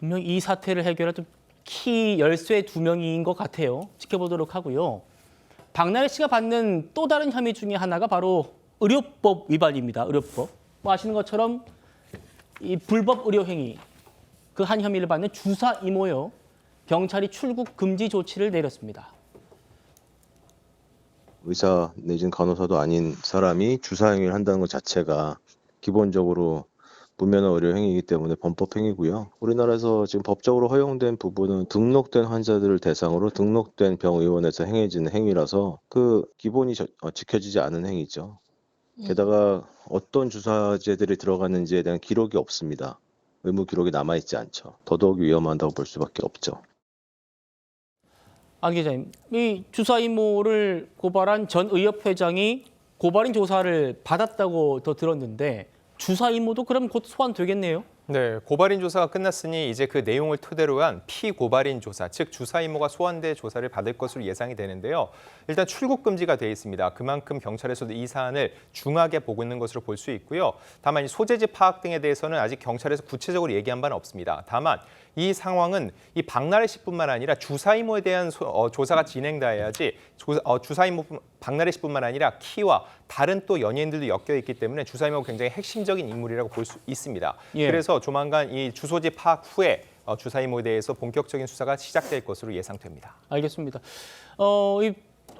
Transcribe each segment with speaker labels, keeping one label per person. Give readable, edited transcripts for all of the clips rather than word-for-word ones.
Speaker 1: 분명 이 사태를 해결할 키 열쇠 두 명인 것 같아요. 지켜보도록 하고요. 박나래 씨가 받는 또 다른 혐의 중에 하나가 바로 의료법 위반입니다. 의료법. 뭐 아시는 것처럼 이 불법 의료 행위, 그 한 혐의를 받는 주사 이모요. 경찰이 출국 금지 조치를 내렸습니다.
Speaker 2: 의사 내지는 간호사도 아닌 사람이 주사 행위를 한다는 것 자체가 기본적으로 무면허 의료 행위이기 때문에 범법 행위고요. 우리나라에서 지금 법적으로 허용된 부분은 등록된 환자들을 대상으로 등록된 병의원에서 행해지는 행위라서 그 기본이 지켜지지 않은 행위죠. 게다가 어떤 주사제들이 들어갔는지에 대한 기록이 없습니다. 의무 기록이 남아있지 않죠. 더더욱 위험하다고 볼 수밖에 없죠.
Speaker 1: 안 기자님, 이 주사 이모를 고발한 전 의협회장이 고발인 조사를 받았다고 더 들었는데 주사 이모도 그럼 곧 소환되겠네요?
Speaker 3: 네, 고발인 조사가 끝났으니 이제 그 내용을 토대로 한 피고발인 조사, 즉 주사 이모가 소환돼 조사를 받을 것으로 예상이 되는데요. 일단 출국 금지가 돼 있습니다. 그만큼 경찰에서도 이 사안을 중하게 보고 있는 것으로 볼 수 있고요. 다만 이 소재지 파악 등에 대해서는 아직 경찰에서 구체적으로 얘기한 바는 없습니다. 다만 이 상황은 이 박나래 씨뿐만 아니라 주사 이모에 대한 조사가 진행돼야지 주사 이모 박나래 씨뿐만 아니라 키와 다른 또 연예인들도 엮여 있기 때문에 주사 이모가 굉장히 핵심적인 인물이라고 볼 수 있습니다.
Speaker 1: 예.
Speaker 3: 그래서 조만간 이 주소지 파악 후에 주사 이모에 대해서 본격적인 수사가 시작될 것으로 예상됩니다.
Speaker 1: 알겠습니다. 우리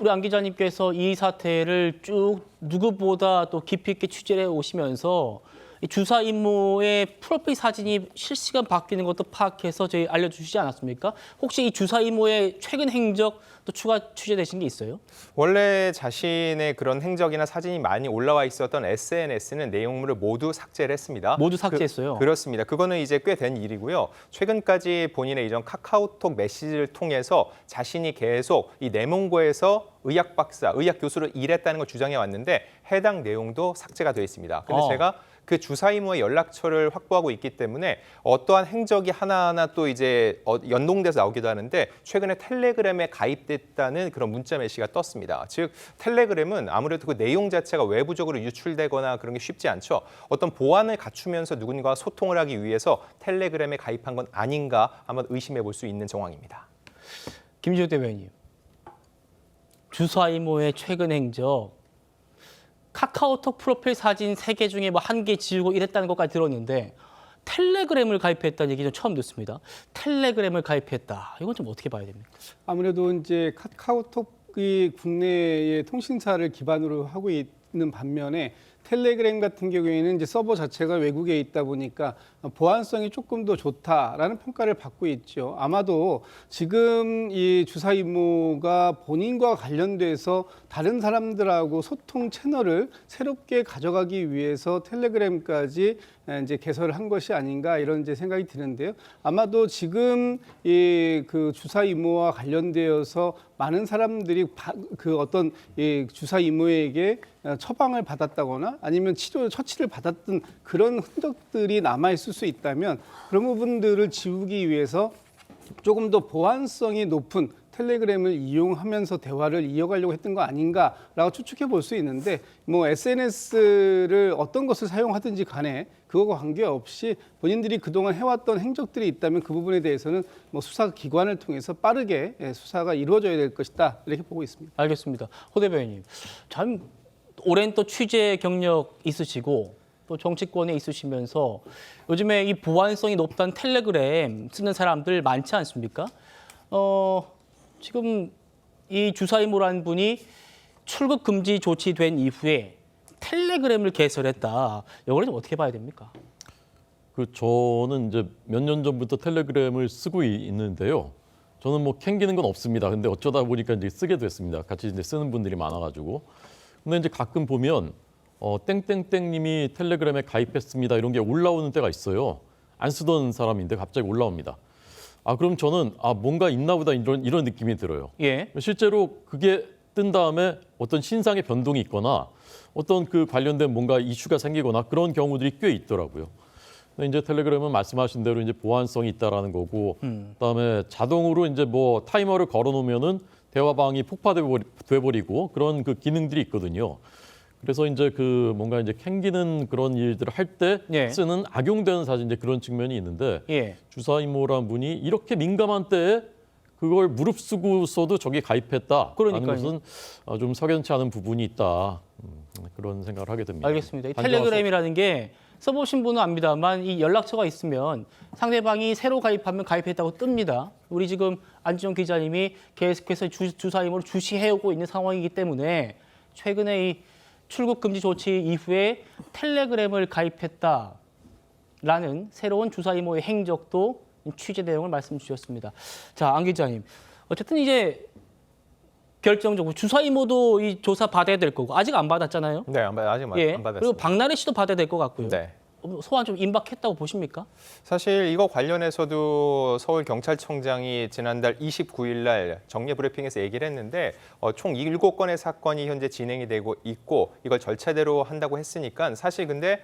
Speaker 1: 안 기자님께서 이 사태를 쭉 누구보다 또 깊이 있게 취재해 오시면서 이 주사 이모의 프로필 사진이 실시간 바뀌는 것도 파악해서 저희 알려주시지 않았습니까? 혹시 이 주사 이모의 최근 행적 또 추가 취재되신 게 있어요?
Speaker 3: 원래 자신의 그런 행적이나 사진이 많이 올라와 있었던 SNS는 내용물을 모두 삭제를 했습니다.
Speaker 1: 모두 삭제했어요?
Speaker 3: 그렇습니다. 그거는 이제 꽤 된 일이고요. 최근까지 본인의 이전 카카오톡 메시지를 통해서 자신이 계속 이 내몽고에서 의학 박사, 의학 교수로 일했다는 걸 주장해 왔는데 해당 내용도 삭제가 되어 있습니다. 근데 제가 그 주사 이모의 연락처를 확보하고 있기 때문에 어떠한 행적이 하나하나 또 이제 연동돼서 나오기도 하는데 최근에 텔레그램에 가입됐다는 그런 문자 메시지가 떴습니다. 즉 텔레그램은 아무래도 그 내용 자체가 외부적으로 유출되거나 그런 게 쉽지 않죠. 어떤 보안을 갖추면서 누군가와 소통을 하기 위해서 텔레그램에 가입한 건 아닌가 한번 의심해 볼 수 있는 정황입니다.
Speaker 1: 김지호 대변인님, 주사 이모의 최근 행적, 카카오톡 프로필 사진 3개 중에 뭐 1개 지우고 이랬다는 것까지 들었는데 텔레그램을 가입했다는 얘기 좀 처음 듣습니다. 텔레그램을 가입했다. 이건 좀 어떻게 봐야 됩니까?
Speaker 4: 아무래도 이제 카카오톡이 국내의 통신사를 기반으로 하고 있는 반면에 텔레그램 같은 경우에는 이제 서버 자체가 외국에 있다 보니까 보안성이 조금 더 좋다라는 평가를 받고 있죠. 아마도 지금 이 주사 이모가 본인과 관련돼서 다른 사람들하고 소통 채널을 새롭게 가져가기 위해서 텔레그램까지 이제 개설을 한 것이 아닌가 이런 이제 생각이 드는데요. 아마도 지금 이 그 주사 이모와 관련되어서 많은 사람들이 그 어떤 이 주사 이모에게 처방을 받았다거나 아니면 처치를 받았던 그런 흔적들이 남아 있을 수 있다면 그런 부분들을 지우기 위해서 조금 더 보안성이 높은 텔레그램을 이용하면서 대화를 이어가려고 했던 거 아닌가라고 추측해 볼 수 있는데 뭐 SNS를 어떤 것을 사용하든지 간에 그거와 관계없이 본인들이 그동안 해왔던 행적들이 있다면 그 부분에 대해서는 뭐 수사기관을 통해서 빠르게 수사가 이루어져야 될 것이다 이렇게 보고 있습니다.
Speaker 1: 알겠습니다. 호 대변인님, 참 오랜 또 취재 경력 있으시고 또 정치권에 있으시면서 요즘에 이 보안성이 높다는 텔레그램 쓰는 사람들 많지 않습니까? 지금 이 주사이모라는 분이 출국 금지 조치된 이후에 텔레그램을 개설했다. 이걸 좀 어떻게 봐야 됩니까?
Speaker 5: 저는 이제 몇 년 전부터 텔레그램을 쓰고 있는데요. 저는 뭐 캥기는 건 없습니다. 근데 어쩌다 보니까 이제 쓰게 됐습니다. 같이 이제 쓰는 분들이 많아가지고. 근데 이제 가끔 보면 땡땡땡님이 텔레그램에 가입했습니다. 이런 게 올라오는 때가 있어요. 안 쓰던 사람인데 갑자기 올라옵니다. 그럼 저는 뭔가 있나 보다 이런 느낌이 들어요.
Speaker 1: 예.
Speaker 5: 실제로 그게 뜬 다음에 어떤 신상의 변동이 있거나 어떤 그 관련된 뭔가 이슈가 생기거나 그런 경우들이 꽤 있더라고요. 근데 이제 텔레그램은 말씀하신 대로 이제 보안성이 있다라는 거고, 그다음에 자동으로 이제 뭐 타이머를 걸어놓으면은 대화방이 폭파돼 버리고 그런 그 기능들이 있거든요. 그래서 이제 그 뭔가 이제 캥기는 그런 일들을 할 때
Speaker 1: 예.
Speaker 5: 쓰는 악용되는 사실 이제 그런 측면이 있는데
Speaker 1: 예.
Speaker 5: 주사 이모라는 분이 이렇게 민감한 때에 그걸 무릅쓰고서도 저기 가입했다라는
Speaker 1: 그러니까요.
Speaker 5: 것은 좀 석연치 않은 부분이 있다. 그런 생각을 하게 됩니다.
Speaker 1: 알겠습니다. 이
Speaker 5: 한정화서-
Speaker 1: 텔레그램이라는 게 써보신 분은 압니다만 이 연락처가 있으면 상대방이 새로 가입하면 가입했다고 뜹니다. 우리 지금 안지용 기자님이 계속해서 주사임으로 주시해오고 있는 상황이기 때문에 최근에 이 출국 금지 조치 이후에 텔레그램을 가입했다라는 새로운 주사임모의 행적도 취재 내용을 말씀 주셨습니다. 자, 안 기자님. 어쨌든 이제 결정적으로 주사임모도 이 조사 받아야 될 거고 아직 안 받았잖아요.
Speaker 3: 네, 아직
Speaker 1: 예.
Speaker 3: 안 받았습니다.
Speaker 1: 그리고 박나래 씨도 받아야 될 것 같고요.
Speaker 3: 네.
Speaker 1: 소환 좀 임박했다고 보십니까?
Speaker 3: 사실 이거 관련해서도 서울경찰청장이 지난달 29일 날 정례 브리핑에서 얘기를 했는데 총 7건의 사건이 현재 진행이 되고 있고 이걸 절차대로 한다고 했으니까 사실 근데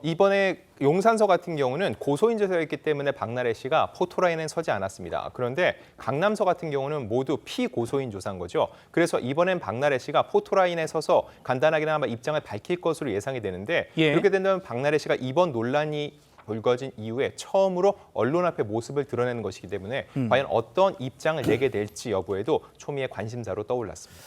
Speaker 3: 이번에 용산서 같은 경우는 고소인조서였기 때문에 박나래 씨가 포토라인에 서지 않았습니다. 그런데 강남서 같은 경우는 모두 피고소인 조사인 거죠. 그래서 이번엔 박나래 씨가 포토라인에 서서 간단하게나마 입장을 밝힐 것으로 예상이 되는데
Speaker 1: 예.
Speaker 3: 그렇게 된다면 박나래 씨가 이번 논란이 불거진 이후에 처음으로 언론 앞에 모습을 드러내는 것이기 때문에 과연 어떤 입장을 내게 될지 여부에도 초미의 관심사로 떠올랐습니다.